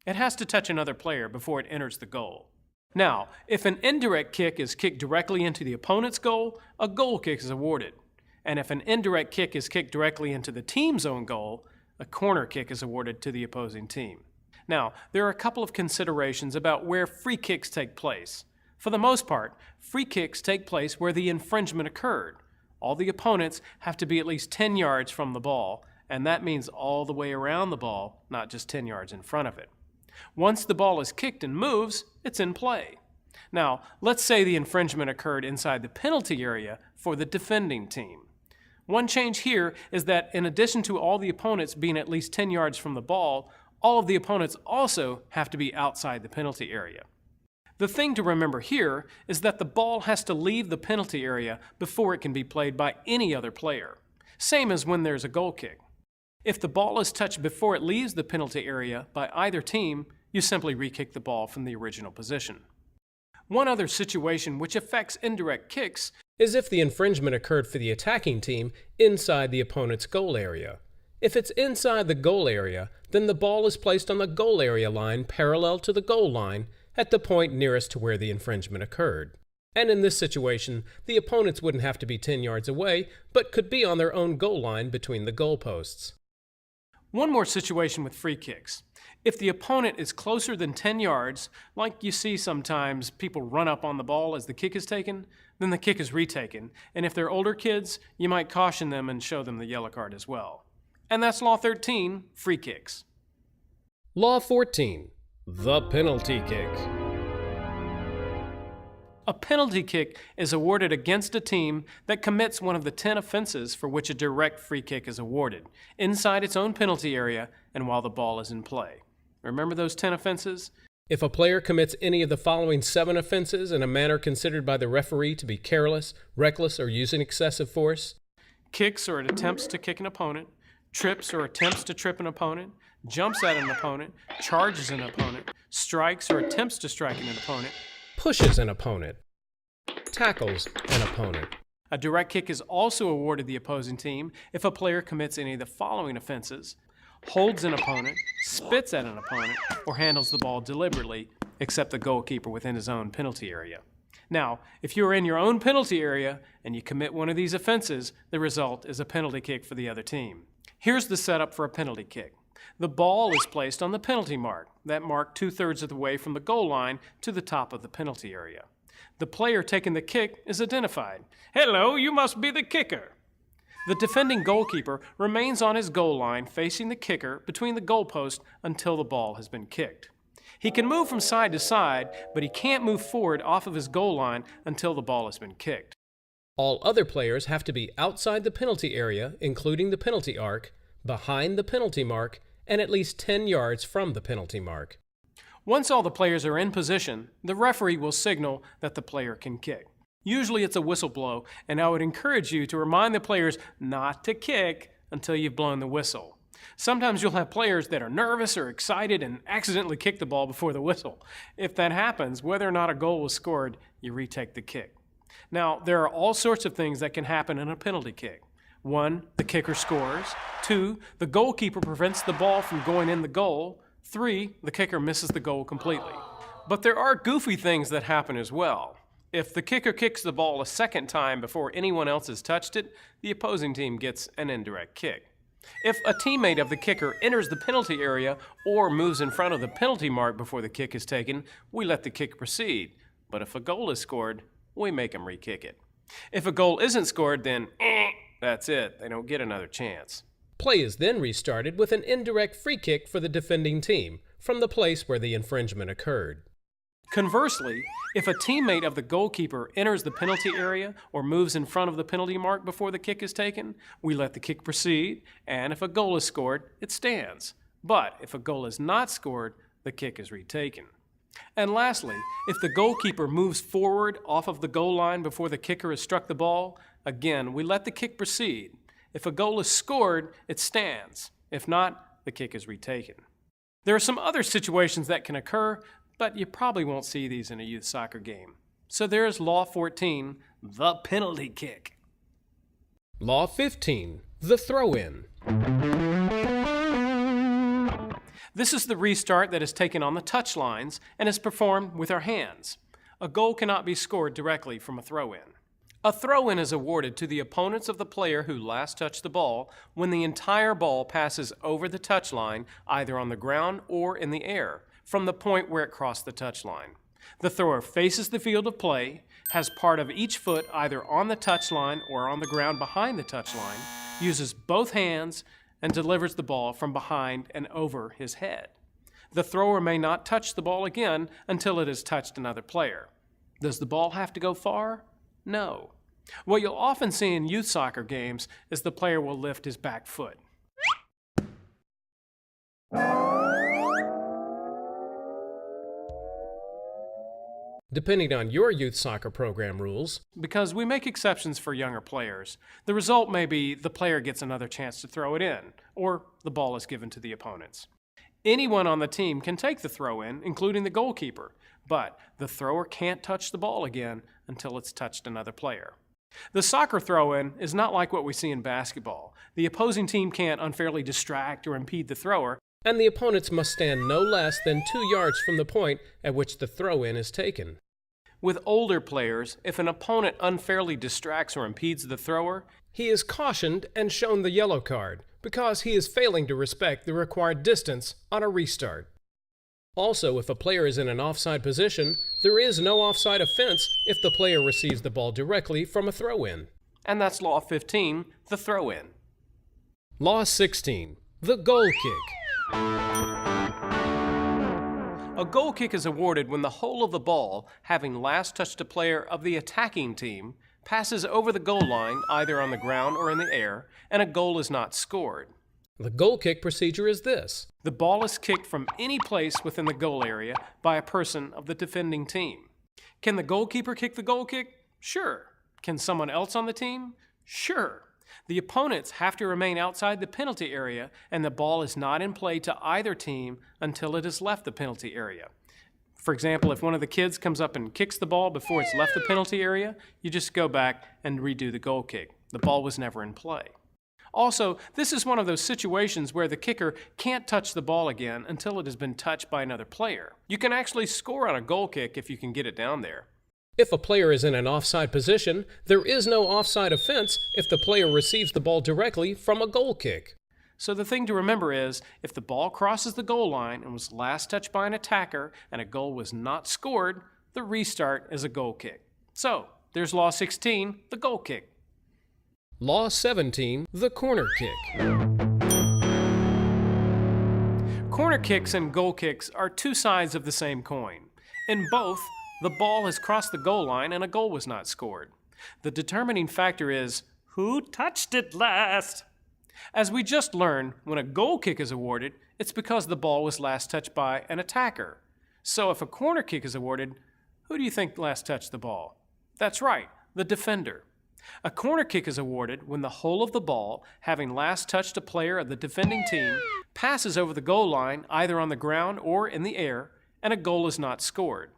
It has to touch another player before it enters the goal. Now, if an indirect kick is kicked directly into the opponent's goal, a goal kick is awarded. And if an indirect kick is kicked directly into the team's own goal, a corner kick is awarded to the opposing team. Now, there are a couple of considerations about where free kicks take place. For the most part, free kicks take place where the infringement occurred. All the opponents have to be at least 10 yards from the ball, and that means all the way around the ball, not just 10 yards in front of it. Once the ball is kicked and moves, it's in play. Now, let's say the infringement occurred inside the penalty area for the defending team. One change here is that in addition to all the opponents being at least 10 yards from the ball, all of the opponents also have to be outside the penalty area. The thing to remember here is that the ball has to leave the penalty area before it can be played by any other player. Same as when there's a goal kick. If the ball is touched before it leaves the penalty area by either team, you simply re-kick the ball from the original position. One other situation which affects indirect kicks is if the infringement occurred for the attacking team inside the opponent's goal area. If it's inside the goal area, then the ball is placed on the goal area line parallel to the goal line at the point nearest to where the infringement occurred. And in this situation, the opponents wouldn't have to be 10 yards away, but could be on their own goal line between the goalposts. One more situation with free kicks. If the opponent is closer than 10 yards, like you see sometimes people run up on the ball as the kick is taken, then the kick is retaken. And if they're older kids, you might caution them and show them the yellow card as well. And that's Law 13, free kicks. Law 14, the penalty kick. A penalty kick is awarded against a team that commits one of the 10 offenses for which a direct free kick is awarded, inside its own penalty area and while the ball is in play. Remember those 10 offenses? If a player commits any of the following 7 offenses in a manner considered by the referee to be careless, reckless, or using excessive force: kicks or attempts to kick an opponent, trips or attempts to trip an opponent, jumps at an opponent, charges an opponent, strikes or attempts to strike an opponent, pushes an opponent, tackles an opponent. A direct kick is also awarded the opposing team if a player commits any of the following offenses: holds an opponent, spits at an opponent, or handles the ball deliberately, except the goalkeeper within his own penalty area. Now, if you are in your own penalty area and you commit one of these offenses, the result is a penalty kick for the other team. Here's the setup for a penalty kick. The ball is placed on the penalty mark, that mark 2/3 of the way from the goal line to the top of the penalty area. The player taking the kick is identified. Hello, you must be the kicker. The defending goalkeeper remains on his goal line facing the kicker between the goalpost until the ball has been kicked. He can move from side to side, but he can't move forward off of his goal line until the ball has been kicked. All other players have to be outside the penalty area, including the penalty arc, behind the penalty mark, and at least 10 yards from the penalty mark. Once all the players are in position, the referee will signal that the player can kick. Usually it's a whistle blow, and I would encourage you to remind the players not to kick until you've blown the whistle. Sometimes you'll have players that are nervous or excited and accidentally kick the ball before the whistle. If that happens, whether or not a goal was scored, you retake the kick. Now, there are all sorts of things that can happen in a penalty kick. 1, the kicker scores. 2, the goalkeeper prevents the ball from going in the goal. 3, the kicker misses the goal completely. But there are goofy things that happen as well. If the kicker kicks the ball a second time before anyone else has touched it, the opposing team gets an indirect kick. If a teammate of the kicker enters the penalty area or moves in front of the penalty mark before the kick is taken, we let the kick proceed. But if a goal is scored, we make them re-kick it. If a goal isn't scored, then that's it. They don't get another chance. Play is then restarted with an indirect free kick for the defending team from the place where the infringement occurred. Conversely, if a teammate of the goalkeeper enters the penalty area or moves in front of the penalty mark before the kick is taken, we let the kick proceed, and if a goal is scored, it stands. But if a goal is not scored, the kick is retaken. And lastly, if the goalkeeper moves forward off of the goal line before the kicker has struck the ball, again, we let the kick proceed. If a goal is scored, it stands. If not, the kick is retaken. There are some other situations that can occur, but you probably won't see these in a youth soccer game. So there's Law 14, the penalty kick. Law 15, the throw-in. This is the restart that is taken on the touch lines and is performed with our hands. A goal cannot be scored directly from a throw-in. A throw-in is awarded to the opponents of the player who last touched the ball when the entire ball passes over the touch line, either on the ground or in the air, from the point where it crossed the touch line. The thrower faces the field of play, has part of each foot either on the touch line or on the ground behind the touch line, uses both hands, and delivers the ball from behind and over his head. The thrower may not touch the ball again until it has touched another player. Does the ball have to go far? No. What you'll often see in youth soccer games is the player will lift his back foot. Depending on your youth soccer program rules, Because we make exceptions for younger players, the result may be the player gets another chance to throw it in, or the ball is given to the opponents. Anyone on the team can take the throw in, including the goalkeeper, but the thrower can't touch the ball again until it's touched another player. The soccer throw-in is not like what we see in basketball. The opposing team can't unfairly distract or impede the thrower, and the opponents must stand no less than 2 yards from the point at which the throw-in is taken. With older players, if an opponent unfairly distracts or impedes the thrower, He is cautioned and shown the yellow card because he is failing to respect the required distance on a restart. Also, if a player is in an offside position, there is no offside offense if the player receives the ball directly from a throw-in. and that's Law 15, the throw-in. Law 16, the goal kick. A goal kick is awarded when the whole of the ball, having last touched a player of the attacking team, passes over the goal line either on the ground or in the air, and a goal is not scored. The goal kick procedure is this. The ball is kicked from any place within the goal area by a person of the defending team. Can the goalkeeper kick the goal kick? Sure. Can someone else on the team? Sure. The opponents have to remain outside the penalty area, and the ball is not in play to either team until it has left the penalty area. For example, if one of the kids comes up and kicks the ball before it's left the penalty area, you just go back and redo the goal kick. The ball was never in play. Also, this is one of those situations where the kicker can't touch the ball again until it has been touched by another player. You can actually score on a goal kick if you can get it down there. If a player is in an offside position, there is no offside offense if the player receives the ball directly from a goal kick. So the thing to remember is, if the ball crosses the goal line and was last touched by an attacker and a goal was not scored, the restart is a goal kick. So, there's Law 16, the goal kick. Law 17, the corner kick. Corner kicks and goal kicks are two sides of the same coin. In both, the ball has crossed the goal line and a goal was not scored. The determining factor is, who touched it last? As we just learned, when a goal kick is awarded, it's because the ball was last touched by an attacker. So if a corner kick is awarded, who do you think last touched the ball? That's right, the defender. A corner kick is awarded when the whole of the ball, having last touched a player of the defending team, passes over the goal line either on the ground or in the air, and a goal is not scored.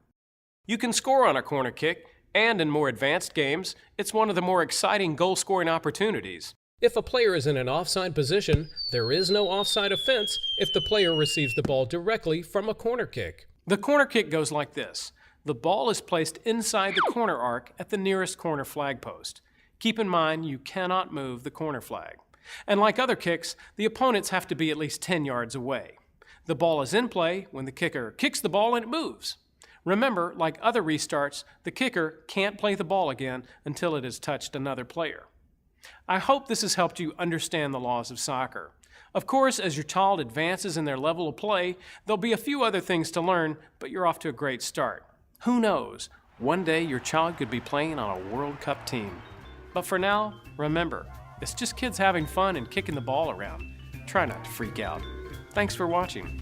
You can score on a corner kick, and in more advanced games, it's one of the more exciting goal-scoring opportunities. If a player is in an offside position, there is no offside offense if the player receives the ball directly from a corner kick. The corner kick goes like this. The ball is placed inside the corner arc at the nearest corner flag post. Keep in mind you cannot move the corner flag. And like other kicks, the opponents have to be at least 10 yards away. The ball is in play when the kicker kicks the ball and it moves. Remember, like other restarts, the kicker can't play the ball again until it has touched another player. I hope this has helped you understand the laws of soccer. Of course, as your child advances in their level of play, there'll be a few other things to learn, but you're off to a great start. Who knows? One day your child could be playing on a World Cup team. But for now, remember, it's just kids having fun and kicking the ball around. Try not to freak out. Thanks for watching.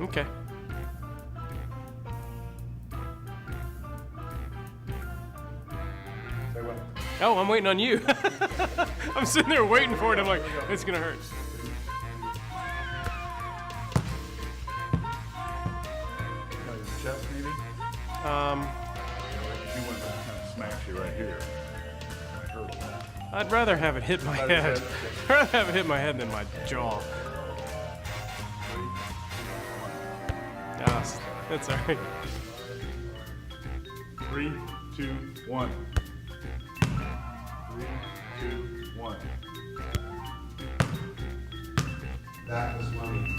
Okay. Oh, I'm waiting on you. I'm sitting there waiting for it. I'm like, it's gonna hurt. Chest maybe? If you went back and smash you right here, it might hurt a little. I'd rather have it hit my head. I'd rather have it hit my head than my jaw. Ah, that's all right. 3, 2, 1. 3, 2, 1. That was money.